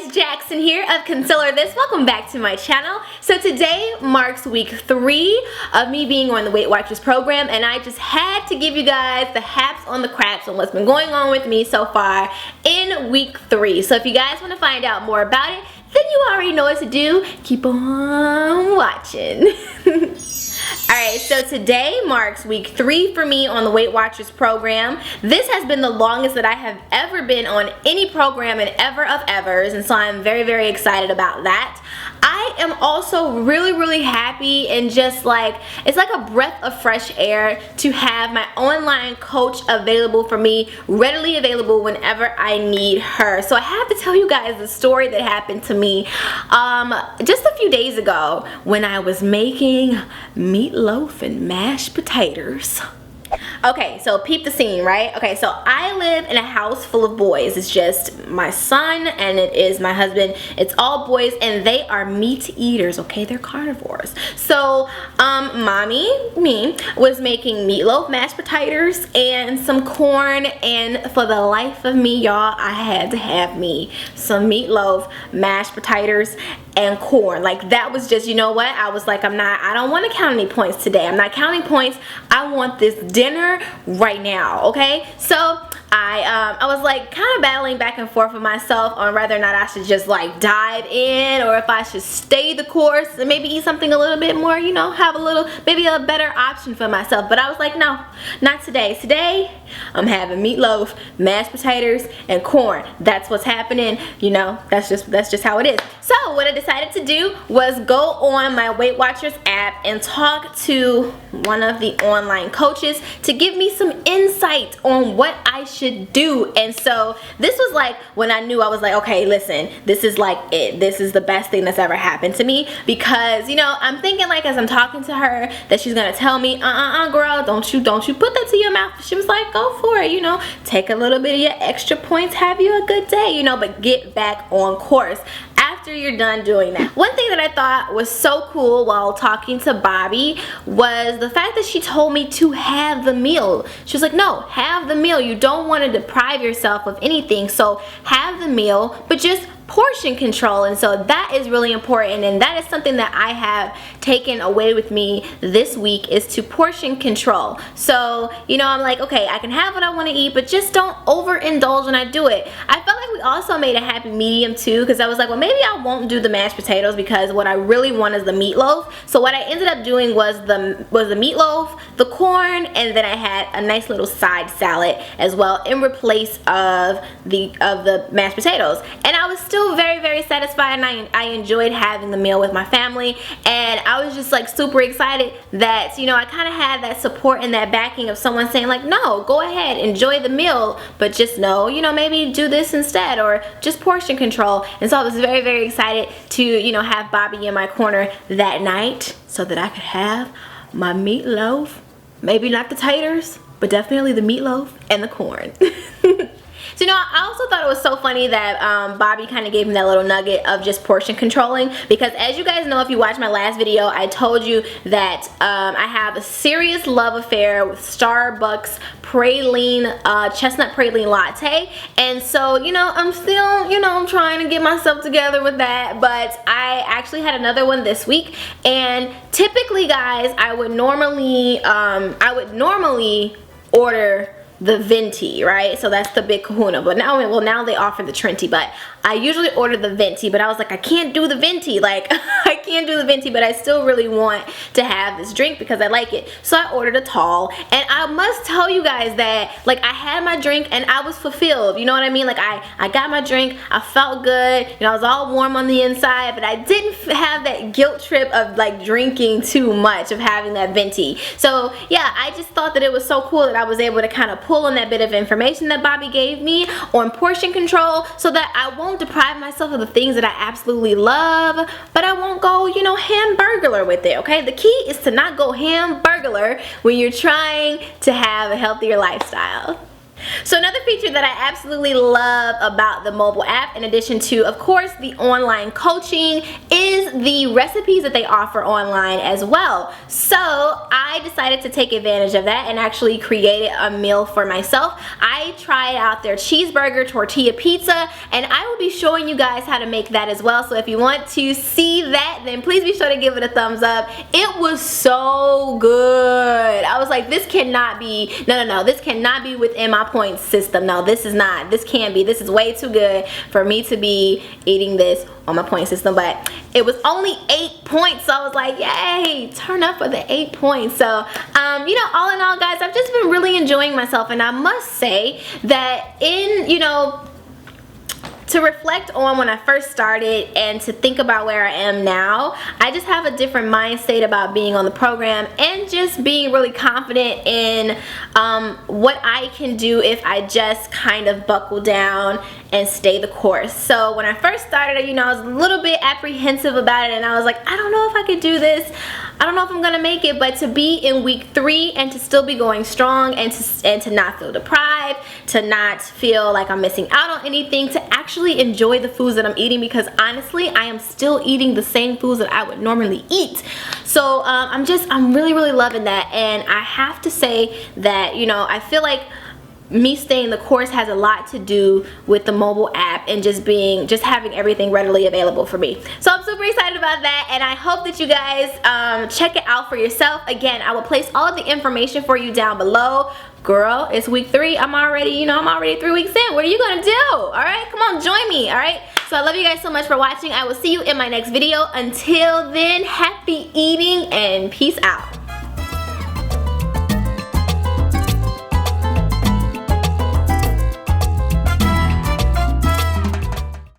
guys, Jackson here of Concealer This. Welcome back to my channel. So today marks week 3 of me being on the Weight Watchers program, and I just had to give you guys the haps on the craps on what's been going on with me so far in week 3. So if you guys want to find out more about it, then you already know what to do. Keep on watching. Alright, so today marks week 3 for me on the Weight Watchers program. This has been the longest that I have ever been on any program in ever of evers, and so I'm very, very excited about that. I am also really happy and just like, it's like a breath of fresh air to have my online coach available for me, readily available whenever I need her. So I have to tell you guys the story that happened to me just a few days ago when I was making meatloaf and mashed potatoes. Okay, so peep the scene, right? Okay, so I live in a house full of boys. It's just my son and it is my husband. It's all boys and they are meat eaters, okay? They're carnivores. So, mommy, me, was making meatloaf, mashed potatoes, and some corn, and for the life of me, y'all, I had to have me some meatloaf, mashed potatoes, and corn. Like, that was just, you know what? I was like, I don't want to count any points today. I'm not counting points. I want this dinner right now, okay? So I was like kind of battling back and forth with myself on whether or not I should just like dive in or if I should stay the course and maybe eat something a little bit more, you know, have a little, maybe a better option for myself. But I was like, no, not today. Today, I'm having meatloaf, mashed potatoes, and corn. That's what's happening, you know, that's just how it is. So what I decided to do was go on my Weight Watchers app and talk to one of the online coaches to give me some insight on what I should do. And so this was like when I knew, I was like, okay, listen, this is like it. This is the best thing that's ever happened to me, because, you know, I'm thinking like as I'm talking to her that she's gonna tell me, girl, don't you put that to your mouth. She was like, go for it, you know, take a little bit of your extra points, have you a good day, you know, but get back on course after you're done doing that. One thing that I thought was so cool while talking to Bobby was the fact that she told me to have the meal. She was like, no, have the meal. You don't want to deprive yourself of anything, so have the meal, but just portion control. And so that is really important, and that is something that I have taken away with me this week, is to portion control. So, you know, I'm like, okay, I can have what I want to eat, but just don't overindulge when I do it. I felt like we also made a happy medium too, because I was like, well, maybe I won't do the mashed potatoes because what I really want is the meatloaf. So what I ended up doing was the meatloaf, the corn, and then I had a nice little side salad as well in replace of the mashed potatoes. And I was still very satisfied, and I enjoyed having the meal with my family, and I was just like super excited that, you know, I kind of had that support and that backing of someone saying like, no, go ahead, enjoy the meal, but just know, you know, maybe do this instead, or just portion control. And so I was very excited to, you know, have Bobby in my corner that night so that I could have my meatloaf, maybe not the taters, but definitely the meatloaf and the corn. So, you know, I also thought it was so funny that Bobby kind of gave me that little nugget of just portion controlling, because as you guys know, if you watched my last video, I told you that I have a serious love affair with Starbucks praline, chestnut praline latte. And so, you know, I'm still, you know, I'm trying to get myself together with that, but I actually had another one this week. And typically, guys, I would normally order the venti, right? So that's the big kahuna, but now, well, now they offer the Trenti, but I usually order the venti, but I was like, I can't do the venti, like I can't do the venti, but I still really want to have this drink because I like it. So I ordered a tall, and I must tell you guys that like I had my drink and I was fulfilled, you know what I mean? Like I got my drink, I felt good, you know, I was all warm on the inside, but I didn't have that guilt trip of like drinking too much, of having that venti. So yeah, I just thought that it was so cool that I was able to kind of pull on that bit of information that Bobby gave me on portion control, so that I won't deprive myself of the things that I absolutely love, but I won't go, you know, hamburglar with it, okay? The key is to not go hamburglar when you're trying to have a healthier lifestyle. So another feature that I absolutely love about the mobile app, in addition to, of course, the online coaching, is is the recipes that they offer online as well. So I decided to take advantage of that and actually created a meal for myself. I tried out their cheeseburger tortilla pizza, and I will be showing you guys how to make that as well. So if you want to see that, then please be sure to give it a thumbs up. It was so good. I was like, this cannot be, no, this cannot be within my point system. No, this is not. This can't be. This is way too good for me to be eating this on my point system. But it was only 8 points, so I was like, yay, turn up for the 8 points. So you know, all in all, guys, I've just been really enjoying myself, and I must say that in, you know, to reflect on when I first started and to think about where I am now, I just have a different mind state about being on the program and just being really confident in what I can do if I just kind of buckle down and stay the course. So when I first started, you know, I was a little bit apprehensive about it, and I was like, I don't know if I could do this. I don't know if I'm gonna make it. But to be in week 3 and to still be going strong, and to not feel deprived, to not feel like I'm missing out on anything, to actually enjoy the foods that I'm eating, because honestly I am still eating the same foods that I would normally eat. So I'm really loving that. And I have to say that, you know, I feel like me staying the course has a lot to do with the mobile app and just having everything readily available for me. So I'm super excited about that, and I hope that you guys check it out for yourself. Again, I will place all of the information for you down below. Girl, it's week 3. I'm already 3 weeks in. What are you gonna do? All right, come on, join me. All right, so I love you guys so much for watching. I will see you in my next video. Until then, happy eating and peace out.